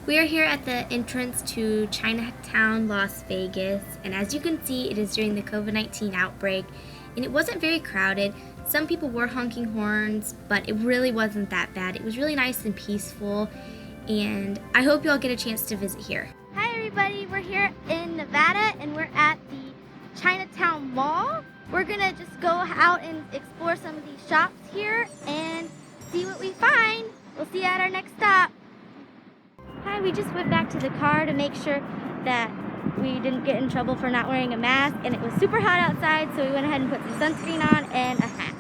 We are here at the entrance to Chinatown, Las Vegas, and as you can see, it is during the COVID-19 outbreak, and it wasn't very crowded. Some people were honking horns, but it really wasn't that bad. It was really nice and peaceful, and I hope you all get a chance to visit here. Hi everybody, we're here in Nevada, and we're at the Chinatown Mall. We're gonna just go out and explore some of these shops here and see what we find. We'll see you at our next stop. Hi, we just went back to the car to make sure that we didn't get in trouble for not wearing a mask, and it was super hot outside, so we went ahead and put some sunscreen on and a hat.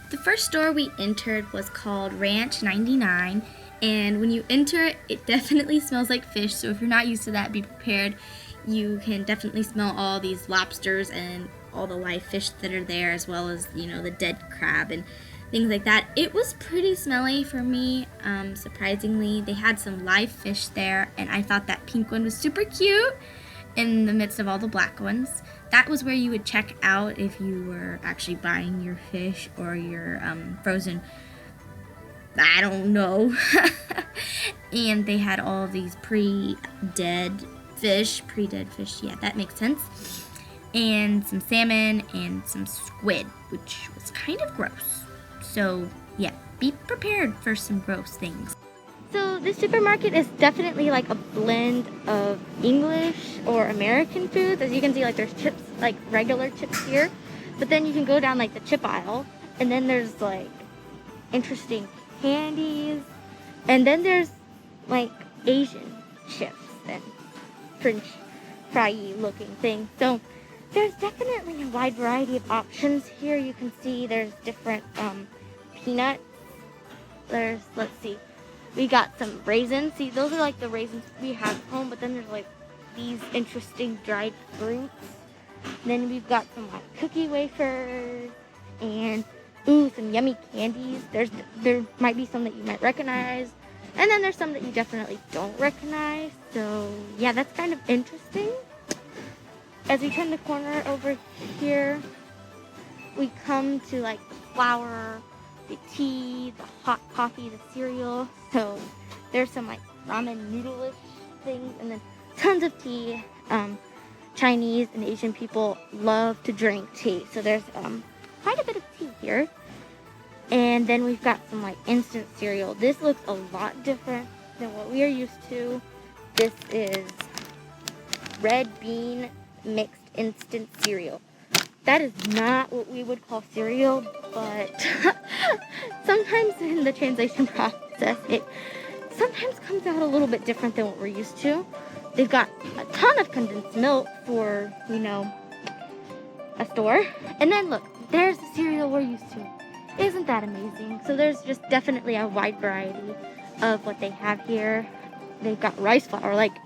The first store we entered was called Ranch 99, and when you enter it, it definitely smells like fish, so if you're not used to that, be prepared. You can definitely smell all these lobsters and all the live fish that are there, as well as, you know, the dead crab and things like that. It was pretty smelly for me, surprisingly. They had some live fish there, and I thought that pink one was super cute in the midst of all the black ones. That was where you would check out if you were actually buying your fish or your frozen, I don't know. And they had all of these pre-dead fish, yeah, that makes sense. And some salmon and some squid, which was kind of gross. So yeah, be prepared for some gross things. So this supermarket is definitely like a blend of English or American foods. As you can see, like there's chips, like regular chips here, but then you can go down like the chip aisle, and then there's like interesting candies, and then there's like Asian chips and French fry looking things. So there's definitely a wide variety of options here. You can see there's different peanuts. Let's see, we got some raisins. See, those are like the raisins we have at home, but then there's like these interesting dried fruits. And then we've got some like cookie wafers and some yummy candies. There might be some that you might recognize, and then there's some that you definitely don't recognize. So yeah, that's kind of interesting. As we turn the corner over here, we come to like the flour, the tea, the hot coffee, the cereal. So there's some like ramen noodle-ish things, and then tons of tea. Chinese and Asian people love to drink tea, so there's quite a bit of tea here. And then we've got some like instant cereal. This looks a lot different than what we are used to. This is red bean mixed instant cereal. That is not what we would call cereal, but sometimes in the translation process, it sometimes comes out a little bit different than what we're used to. They've got a ton of condensed milk for, you know, a store. And then look, there's the cereal we're used to. Isn't that amazing? So there's just definitely a wide variety of what they have here. They've got rice flour. Like,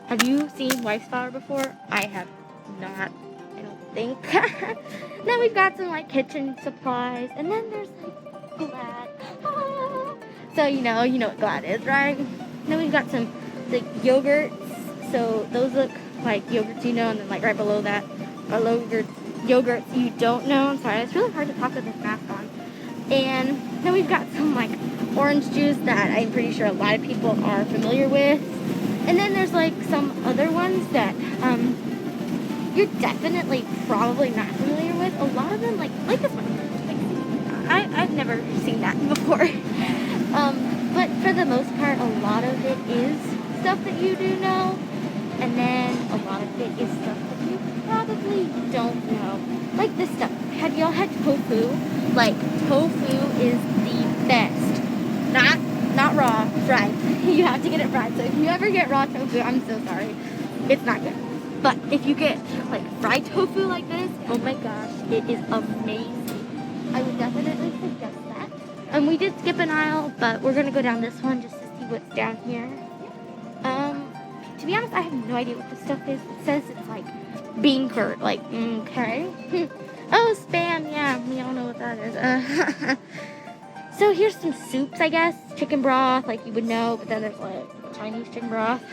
have you seen rice flour before? I have not, I don't think. Then we've got some like kitchen supplies, and then there's like Glad. So you know what Glad is, right? Then we've got some like yogurts. So those look like yogurts, you know, and then like right below that are yogurts you don't know. I'm sorry, it's really hard to talk with this mask on. And then we've got some like orange juice that I'm pretty sure a lot of people are familiar with. And then there's like some other ones that you're definitely probably not familiar with. A lot of them, like this one. I've never seen that before. But for the most part, a lot of it is stuff that you do know. And then a lot of it is stuff that you probably don't know. Like this stuff. Have y'all had tofu? Like, tofu is the best. Not raw, fried. You have to get it fried. So if you ever get raw tofu, I'm so sorry. It's not good. But if you get like fried tofu like this, oh my gosh, it is amazing. I would definitely suggest that. And we did skip an aisle, but we're gonna go down this one just to see what's down here. To be honest, I have no idea what this stuff is. It says it's like bean curd, like, okay. Oh, Spam, yeah, we all know what that is. So here's some soups, I guess. Chicken broth, like you would know, but then there's like Chinese chicken broth.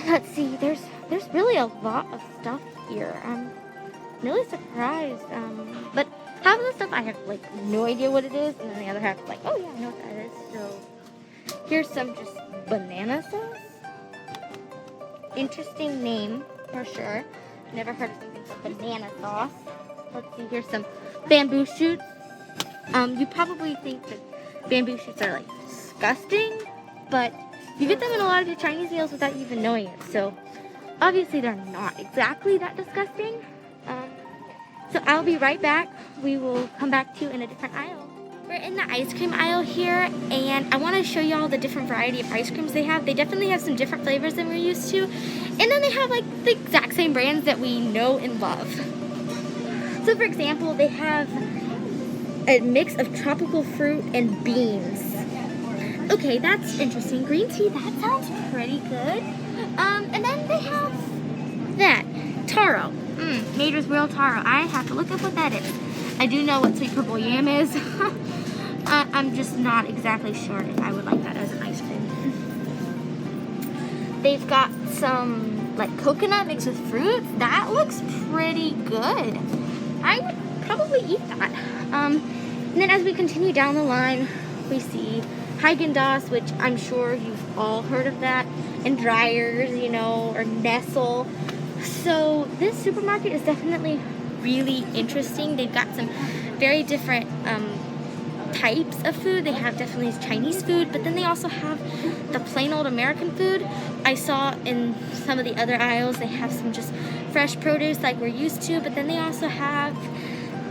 Let's see, there's really a lot of stuff here. I'm really surprised. But half of the stuff I have like no idea what it is, and then the other half is like, oh yeah, I know what that is. So Here's some just banana sauce. Interesting name for sure. Never heard of something called banana sauce. Let's see, here's some bamboo shoots. You probably think that bamboo shoots are like disgusting, but you get them in a lot of your Chinese meals without even knowing it. So obviously they're not exactly that disgusting. So I'll be right back. We will come back to you in a different aisle. We're in the ice cream aisle here, and I want to show you all the different variety of ice creams they have. They definitely have some different flavors than we're used to. And then they have like the exact same brands that we know and love. So for example, they have a mix of tropical fruit and beans. Okay, that's interesting. Green tea, that sounds pretty good. And then they have that, taro. Made with real taro. I have to look up what that is. I do know what sweet purple yam is. I'm just not exactly sure if I would like that as an ice cream. They've got some like coconut mixed with fruit. That looks pretty good. I would probably eat that. And then as we continue down the line, we see Haagen-Dazs, which I'm sure you've all heard of that, and Dryers, you know, or Nestle. So this supermarket is definitely really interesting. They've got some very different types of food. They have definitely Chinese food, but then they also have the plain old American food. I saw in some of the other aisles they have some just fresh produce like we're used to, but then they also have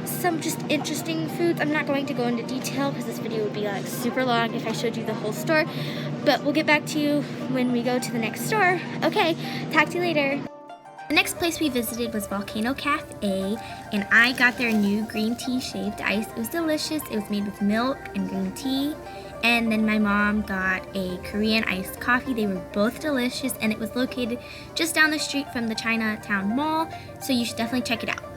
some just interesting foods. I'm not going to go into detail because this video would be like super long if I showed you the whole store, but we'll get back to you when we go to the next store. Okay, talk to you later. The next place we visited was Volcano Cafe, and I got their new green tea shaved ice. It was delicious. It was made with milk and green tea. And then my mom got a Korean iced coffee. They were both delicious, and it was located just down the street from the Chinatown Mall, so you should definitely check it out.